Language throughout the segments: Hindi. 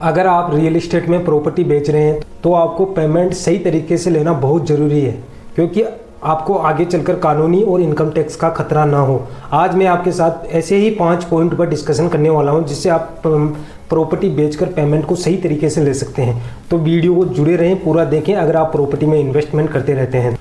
अगर आप रियल एस्टेट में प्रॉपर्टी बेच रहे हैं तो आपको पेमेंट सही तरीके से लेना बहुत ज़रूरी है, क्योंकि आपको आगे चलकर कानूनी और इनकम टैक्स का खतरा ना हो। आज मैं आपके साथ ऐसे ही 5 पॉइंट पर डिस्कशन करने वाला हूं जिससे आप प्रॉपर्टी बेचकर पेमेंट को सही तरीके से ले सकते हैं। तो वीडियो को जुड़े रहें, पूरा देखें अगर आप प्रॉपर्टी में इन्वेस्टमेंट करते रहते हैं।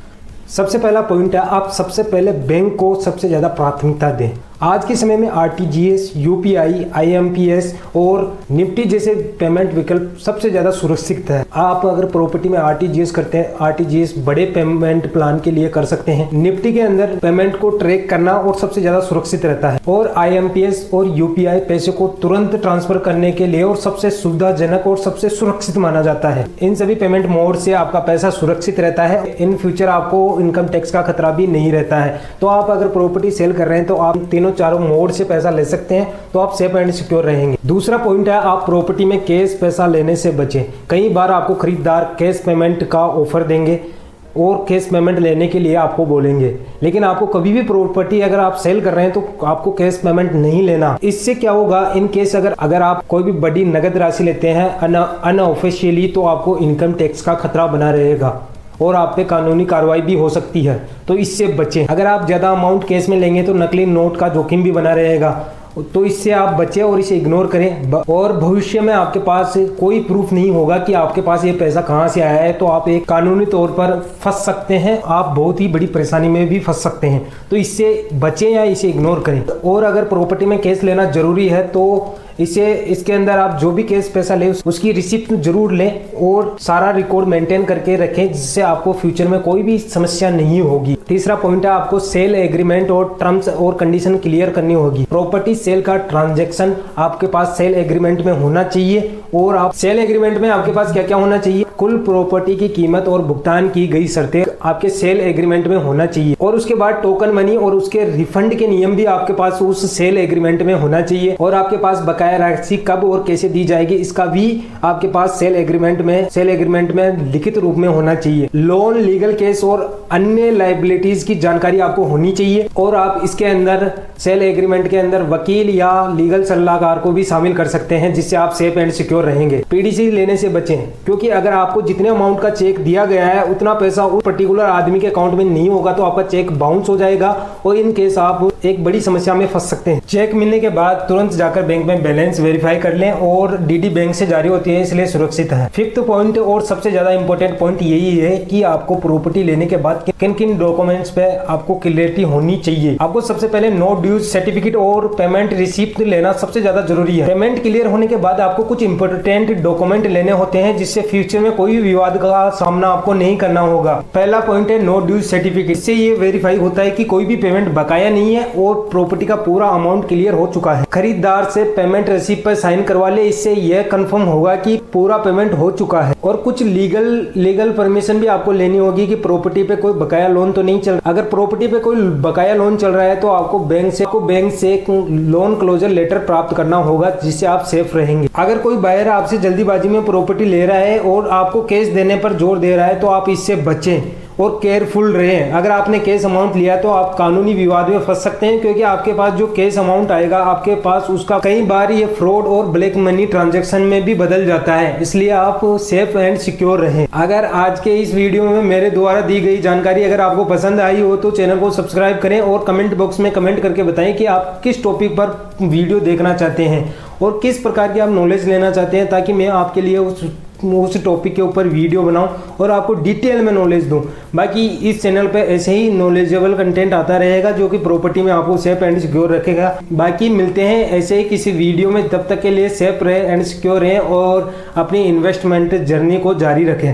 सबसे पहला पॉइंट है, आप सबसे पहले बैंक को सबसे ज़्यादा प्राथमिकता दें। आज के समय में आरटीजीएस, यूपीआई, आईएमपीएस और निफ्टी जैसे पेमेंट विकल्प सबसे ज़्यादा सुरक्षित है। आप अगर प्रॉपर्टी में आरटीजीएस करते हैं, आरटीजीएस बड़े पेमेंट प्लान के लिए कर सकते हैं। निफ्टी के अंदर पेमेंट को ट्रैक करना और सबसे ज़्यादा सुरक्षित रहता है, और आईएमपीएस और यूपीआई पैसे को तुरंत ट्रांसफर करने के लिए और सबसे सुविधाजनक और सबसे सुरक्षित माना जाता है। इन सभी पेमेंट मोड से आपका पैसा सुरक्षित रहता है। इन फ्यूचर आपको इनकम टैक्स का खतरा भी नहीं रहता है। तो आप अगर प्रॉपर्टी सेल कर रहे हैं तो आप तीनों चारों मोड से पैसा ले सकते हैं, तो आप सेफ एंड सिक्योर रहेंगे। दूसरा पॉइंट है, आप प्रॉपर्टी में कैश पैसा लेने से बचें। कई बार आपको खरीदार कैश पेमेंट का ऑफर देंगे और कैश पेमेंट लेने के लिए आपको बोलेंगे, लेकिन आपको कभी भी प्रॉपर्टी अगर आप सेल कर रहे हैं तो आपको कैश पेमेंट नहीं लेना। इससे क्या होगा, इन केस अगर आप कोई भी बड़ी नगद राशि लेते हैं अनऑफिशियली, तो आपको इनकम टैक्स का खतरा बना रहेगा और आप पे कानूनी कार्रवाई भी हो सकती है। तो इससे बचें। अगर आप ज़्यादा अमाउंट कैश में लेंगे तो नकली नोट का जोखिम भी बना रहेगा, तो इससे आप बचें और इसे इग्नोर करें। और भविष्य में आपके पास कोई प्रूफ नहीं होगा कि आपके पास ये पैसा कहाँ से आया है, तो आप एक कानूनी तौर पर फंस सकते हैं। आप बहुत ही बड़ी परेशानी में भी फंस सकते हैं। तो इससे बचें या इसे इग्नोर करें। और अगर प्रॉपर्टी में कैश लेना जरूरी है तो इसके अंदर आप जो भी कैश पैसा ले उसकी रिसिप्ट जरूर लें और सारा रिकॉर्ड मेंटेन करके रखें, जिससे आपको फ्यूचर में कोई भी समस्या नहीं होगी। तीसरा पॉइंट है, आपको सेल एग्रीमेंट और टर्म्स और कंडीशन क्लियर करनी होगी। प्रॉपर्टी सेल का ट्रांजैक्शन आपके पास सेल एग्रीमेंट में होना चाहिए। और आप सेल एग्रीमेंट में आपके पास क्या क्या होना चाहिए, कुल प्रॉपर्टी की कीमत और भुगतान की गई शर्तें आपके सेल एग्रीमेंट में होना चाहिए। और उसके बाद टोकन मनी और उसके रिफंड के नियम भी आपके पास उस सेल एग्रीमेंट में होना चाहिए। और आपके पास बकाया राशि कब और कैसे दी जाएगी, इसका भी आपके पास सेल एग्रीमेंट में लिखित रूप में होना चाहिए। लोन, लीगल केस और अन्य लायबिलिटीज की जानकारी आपको होनी चाहिए। और आप इसके अंदर सेल एग्रीमेंट के अंदर वकील या लीगल सलाहकार को भी शामिल कर सकते हैं, जिससे आप सेफ एंड सिक्योर रहेंगे। पीडीसी लेने से बचें, क्योंकि अगर आपको जितने अमाउंट का चेक दिया गया है उतना पैसा उस पर्टिकुलर आदमी के अकाउंट में नहीं होगा तो आपका चेक बाउंस हो जाएगा और इन केस आप एक बड़ी समस्या में फंस सकते हैं। चेक मिलने के बाद तुरंत जाकर बैंक में बैलेंस वेरीफाई कर लें, और डीडी बैंक से जारी होती है, इसलिए सुरक्षित है। फिफ्थ पॉइंट और सबसे ज्यादा इंपॉर्टेंट पॉइंट यही है कि आपको प्रॉपर्टी लेने के बाद किन किन डॉक्यूमेंट्स पे आपको क्लियरिटी होनी चाहिए। आपको सबसे पहले नो ड्यूज सर्टिफिकेट और पेमेंट रिसिप्ट लेना सबसे ज्यादा जरूरी है। पेमेंट क्लियर होने के बाद आपको कुछ इंपॉर्टेंट डॉक्यूमेंट लेने होते हैं, जिससे फ्यूचर में कोई भी विवाद का सामना आपको नहीं करना होगा। पहला पॉइंट है नो ड्यूज सर्टिफिकेट। इससे ये वेरीफाई होता है कि कोई भी पेमेंट बकाया नहीं है और प्रॉपर्टी का पूरा अमाउंट क्लियर हो चुका है। खरीदार से पेमेंट रिसिप्ट पर साइन करवा ले, इससे यह कंफर्म होगा कि पूरा पेमेंट हो चुका है। और कुछ लीगल परमिशन भी आपको लेनी होगी कि प्रॉपर्टी पे कोई बकाया लोन तो नहीं चल रहा। अगर प्रॉपर्टी पे कोई बकाया लोन चल रहा है तो आपको बैंक से एक लोन क्लोजर लेटर प्राप्त करना होगा, जिससे आप सेफ रहेंगे। अगर कोई बायर आपसे जल्दीबाजी में प्रॉपर्टी ले रहा है और आपको कैश देने पर जोर दे रहा है तो आप इससे बचें और केयरफुल रहें। अगर आपने कैश अमाउंट लिया तो आप कानूनी विवाद में फंस सकते हैं, क्योंकि आपके पास जो कैश अमाउंट आएगा आपके पास उसका कई बार ये फ्रॉड और ब्लैक मनी ट्रांजैक्शन में भी बदल जाता है। इसलिए आप सेफ एंड सिक्योर रहें। अगर आज के इस वीडियो में मेरे द्वारा दी गई जानकारी अगर आपको पसंद आई हो तो चैनल को सब्सक्राइब करें और कमेंट बॉक्स में कमेंट करके बताएं कि आप किस टॉपिक पर वीडियो देखना चाहते हैं और किस प्रकार की आप नॉलेज लेना चाहते हैं, ताकि मैं आपके लिए उस टॉपिक के ऊपर वीडियो बनाऊं और आपको डिटेल में नॉलेज दूं। बाकी इस चैनल पे ऐसे ही नॉलेजेबल कंटेंट आता रहेगा जो कि प्रॉपर्टी में आपको सेफ एंड सिक्योर रखेगा। बाकी मिलते हैं ऐसे ही किसी वीडियो में, तब तक के लिए सेफ रहे एंड सिक्योर रहें और अपनी इन्वेस्टमेंट जर्नी को जारी रखें।